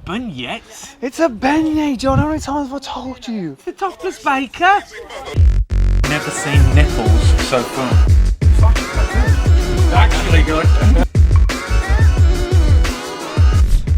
Beignets? It's a beignet, John. How many times have I told you? It's the topless baker. Never seen nipples so far. Actually good.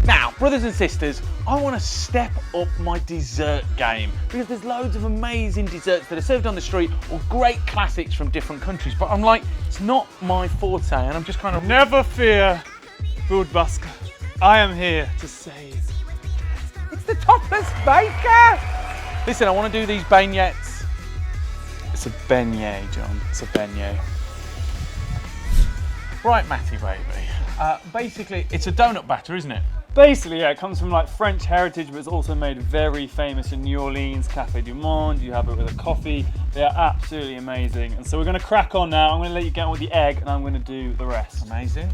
Now, brothers and sisters, I want to step up my dessert game because there's loads of amazing desserts that are served on the street or great classics from different countries. But I'm like, it's not my forte, and I'm just kind of. Never fear, food busker. I am here to save. It's the topless baker. Listen, I want to do these beignets. It's a beignet, John. It's a beignet. Right, Matty baby. Basically, it's a donut batter, isn't it? Basically, yeah, it comes from like French heritage, but it's also made very famous in New Orleans, Café du Monde. You have it with a coffee. They are absolutely amazing. And so we're going to crack on now. I'm going to let you get on with the egg, and I'm going to do the rest. Amazing.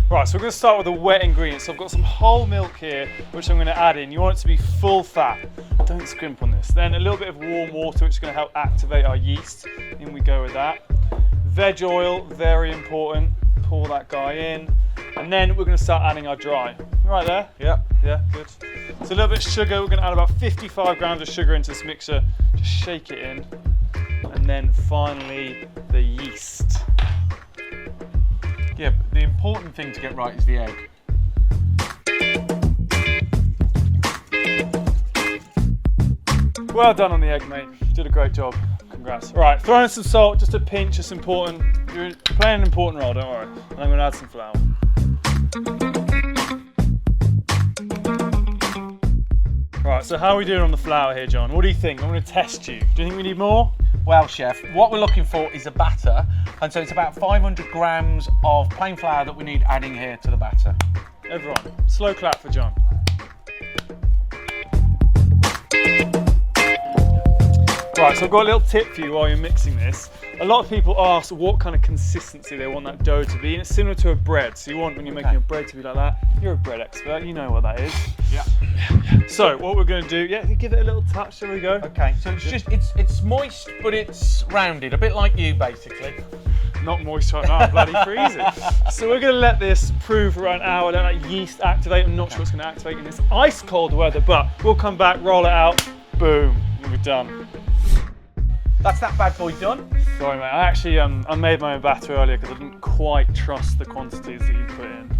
Right, so we're going to start with the wet ingredients. So I've got some whole milk here, which I'm going to add in. You want it to be full fat. Don't scrimp on this. Then a little bit of warm water, which is going to help activate our yeast. In we go with that. Veg oil, very important. Pour that guy in. And then we're going to start adding our dry. Right there? Yeah, good. So a little bit of sugar. We're going to add about 55 grams of sugar into this mixture. Just shake it in. And then finally, the yeast. Yeah, but the important thing to get right is the egg. Well done on the egg, mate. You did a great job. Congrats. Right, throw in some salt, just a pinch. It's important. You're playing an important role, don't worry. And I'm going to add some flour. Right, so how are we doing on the flour here, John? What do you think? I'm going to test you. Do you think we need more? Well, chef, what we're looking for is a batter, and so it's about 500 grams of plain flour that we need adding here to the batter. Everyone, slow clap for John. Right, so I've got a little tip for you while you're mixing this. A lot of people ask what kind of consistency they want that dough to be, and it's similar to a bread. So you want, when you're making a bread, to be like that. You're a bread expert, you know what that is. Yeah. So what we're going to do, give it a little touch. There we go. Okay, so it's just it's moist, but it's rounded, a bit like you, basically. Not moist right now, I'm bloody freezing. So we're going to let this prove for an hour, let that yeast activate. I'm not sure what's going to activate in this ice cold weather, but we'll come back, roll it out, boom, and we're done. That's that bad boy done. Sorry, mate. I actually I made my own batter earlier because I didn't quite trust the quantities that you put in.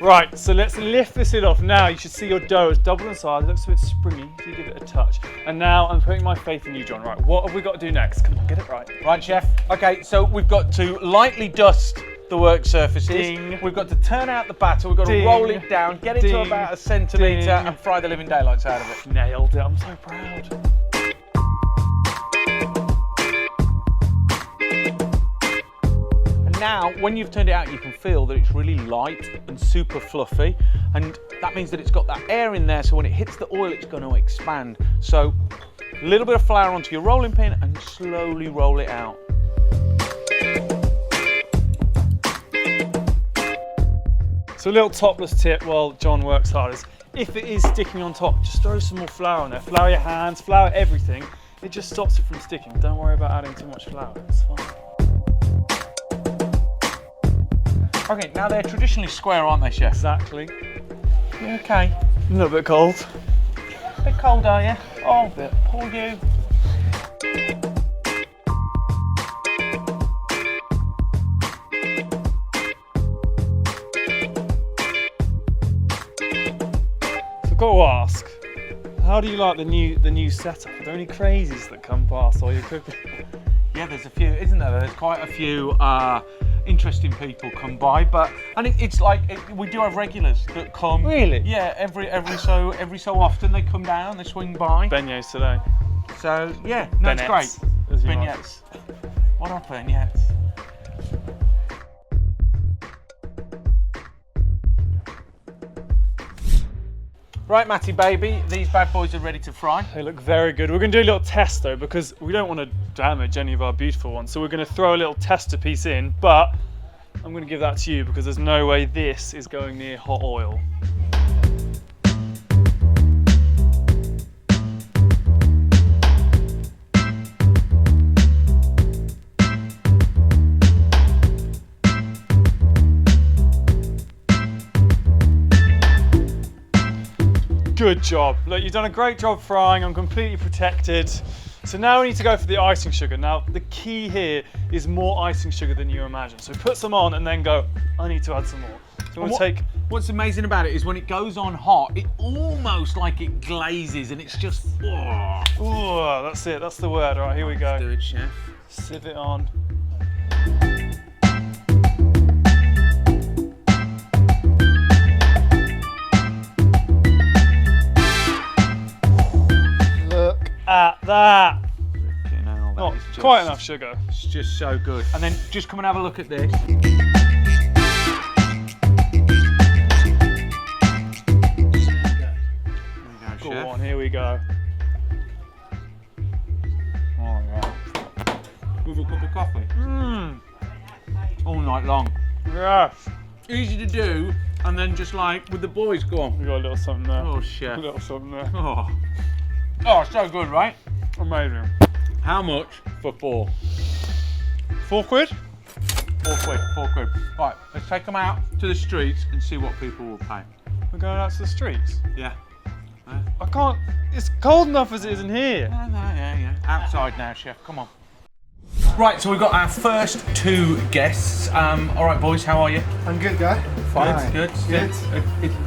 Right, so let's lift this lid off. Now you should see your dough is double in size. It looks a bit springy, so you give it a touch. And now I'm putting my faith in you, John. Right, what have we got to do next? Come on, get it right. Right, chef. Okay, so we've got to lightly dust the work surfaces. Ding. We've got to turn out the batter. We've got to roll it down, get it to about a centimetre, and fry the living daylights out of it. Nailed it. I'm so proud. Now, when you've turned it out, you can feel that it's really light and super fluffy, and that means that it's got that air in there, so when it hits the oil, it's going to expand. So, a little bit of flour onto your rolling pin and slowly roll it out. So a little topless tip while John works hard is, if it is sticking on top, just throw some more flour on there. Flour your hands, flour everything. It just stops it from sticking. Don't worry about adding too much flour, it's fine. Okay, now they're traditionally square, aren't they, chef? Exactly. You okay? A little bit cold. A bit cold, are you? Oh, a bit. Poor you. I've got to ask, how do you like the new setup? Are there any crazies that come past while you're cooking? Yeah, there's a few, isn't there? There's quite a few interesting people come by, and it's like we do have regulars that come. Really? Yeah, every so often they come down, they swing by. Beignets today. So yeah, no, it's Beignets, great. Beignets. What are beignets? Right, Matty baby, these bad boys are ready to fry. They look very good. We're going to do a little test though, because we don't want to damage any of our beautiful ones. So we're going to throw a little tester piece in, but I'm going to give that to you because there's no way this is going near hot oil. Good job. Look, you've done a great job frying. I'm completely protected. So now we need to go for the icing sugar. Now, the key here is more icing sugar than you imagine. So put some on and then go, I need to add some more. So we'll take... What's amazing about it is when it goes on hot, it almost like it glazes and it's just, Oh, that's it. That's the word. All right, here we go. Let's do it, chef. Sieve it on. Look at that. Not quite enough sugar. It's just so good. And then just come and have a look at this. Go on, here we go. Oh, yeah. With a cup of coffee. All night long. Yes. Easy to do, and then just like with the boys, go on. We got a little something there. Oh, chef. A little something there. Oh, so good, right? Amazing. How much for 4? 4 quid? 4 quid, 4 quid. Right, let's take them out to the streets and see what people will pay. We're going out to the streets? Yeah. I can't, it's cold enough as it is in here. Yeah. Outside now, chef, come on. Right, so we've got our first 2 guests. All right, boys, how are you? I'm good, guy. Fine. Good.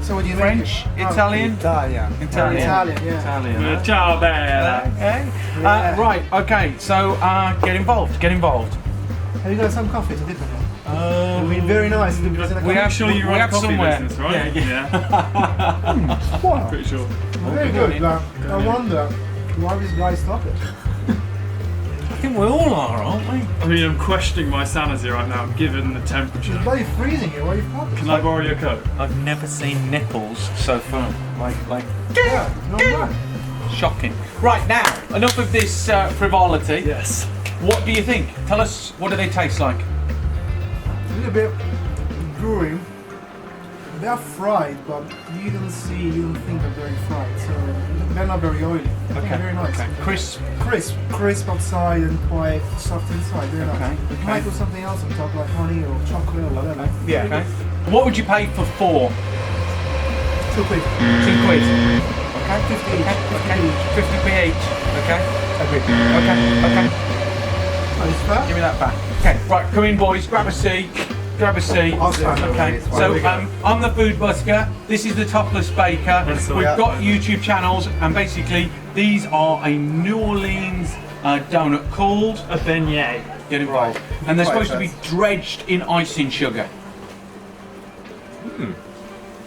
So what do you French, make? Italian? Italian, yeah. Italian. Ciao, bella. Okay. Yeah. Right, okay, so get involved. Have you got some coffee to dip in? It'll be very nice. We have somewhere. Business, right? Yeah. Wow. Pretty sure. Very good, but I wonder why this guy stopped it. I think we all are, aren't we? I mean, I'm questioning my sanity right now, given the temperature. It's bloody freezing here. Why are you stopping? Can I borrow your coat? I've never seen nipples so firm. Like Yeah, not bad. shocking. Right, now, enough of this frivolity. Yes. What do you think? Tell us, what do they taste like? A little bit brewing. They are fried, but you don't think they're very fried, so they're not very oily. Okay. Very nice. Okay. Crisp outside and quite soft inside. Very nice. You might put something else on top, like honey or chocolate or whatever. Yeah. Okay. What would you pay for 4? 2 quid. 2 quid. Okay. 50 each. Okay. 50p each. Okay. Agreed. Okay. Nice that. Give me that back. Okay. Right. Come in, boys. Grab a seat. Okay. So I'm the food busker. This is the Topless Baker. We've got YouTube channels, and basically these are a New Orleans donut called A beignet. Get involved. And they're supposed to be dredged in icing sugar.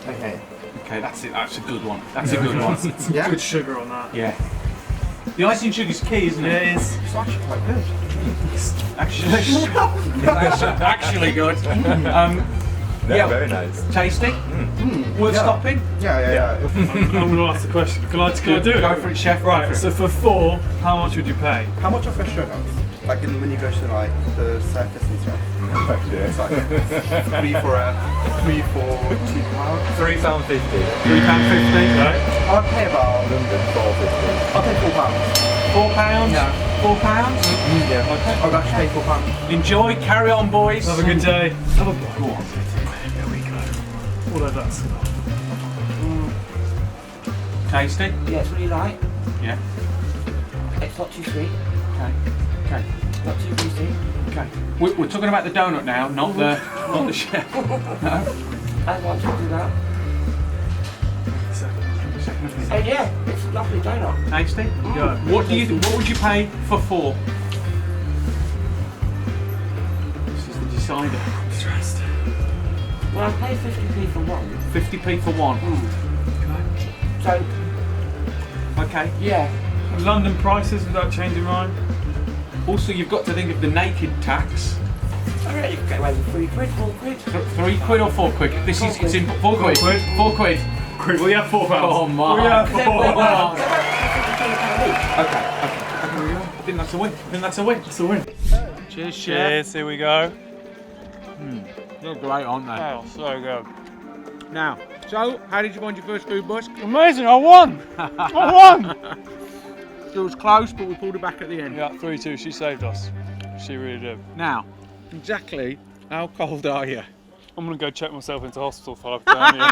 Okay. Okay, that's it. That's a good one. That's a good one. Yeah. Good sugar on that. Yeah. The icing sugar is key, isn't it? It is. It's actually quite good. Actually good. Yeah, very nice. Tasty. Worth stopping. Yeah. I'm going to ask the question. Can I do it? Go for it, chef. Right, so for 4, how much would you pay? How much of a sugar? Like when you go to like the circus and stuff. It's like 3 for £2. £3.50. £3.50. Right. I'll pay about London, £4.50. I'll pay £4. £4? Yeah. £4? Yeah. I'll actually pay £4. Enjoy, carry on, boys. Have a good day. Have a go on. There we go. All of that stuff. Tasty? Yeah, it's really light. Yeah. It's not too sweet, Okay. not too greasy. Okay. We're talking about the donut now, not the chef. No. That's what I'm talking about. And yeah, it's a lovely donut. Tasty? Go. What would you pay for 4? This is the decider. Stressed. Well, I paid 50p for one. 50p for 1. So, Okay. yeah. London prices without changing mine? Also, you've got to think of the naked tax. I reckon you could get away with 3 quid, 4 quid. 3 quid or 4 quid? This is it's in 4 quid. 4 quid. 4 quid. We have £4. Oh my. We have Okay. £4. Okay. I think that's a win. It's a win. Cheers, chef. Cheers, here we go. They're great, aren't they? Oh, so good. Now, so how did you find your first food busk? Amazing, I won! I won! It was close, but we pulled it back at the end. Yeah, 3-2, she saved us. She really did. Now, exactly how cold are you? I'm gonna go check myself into hospital for 5 down here.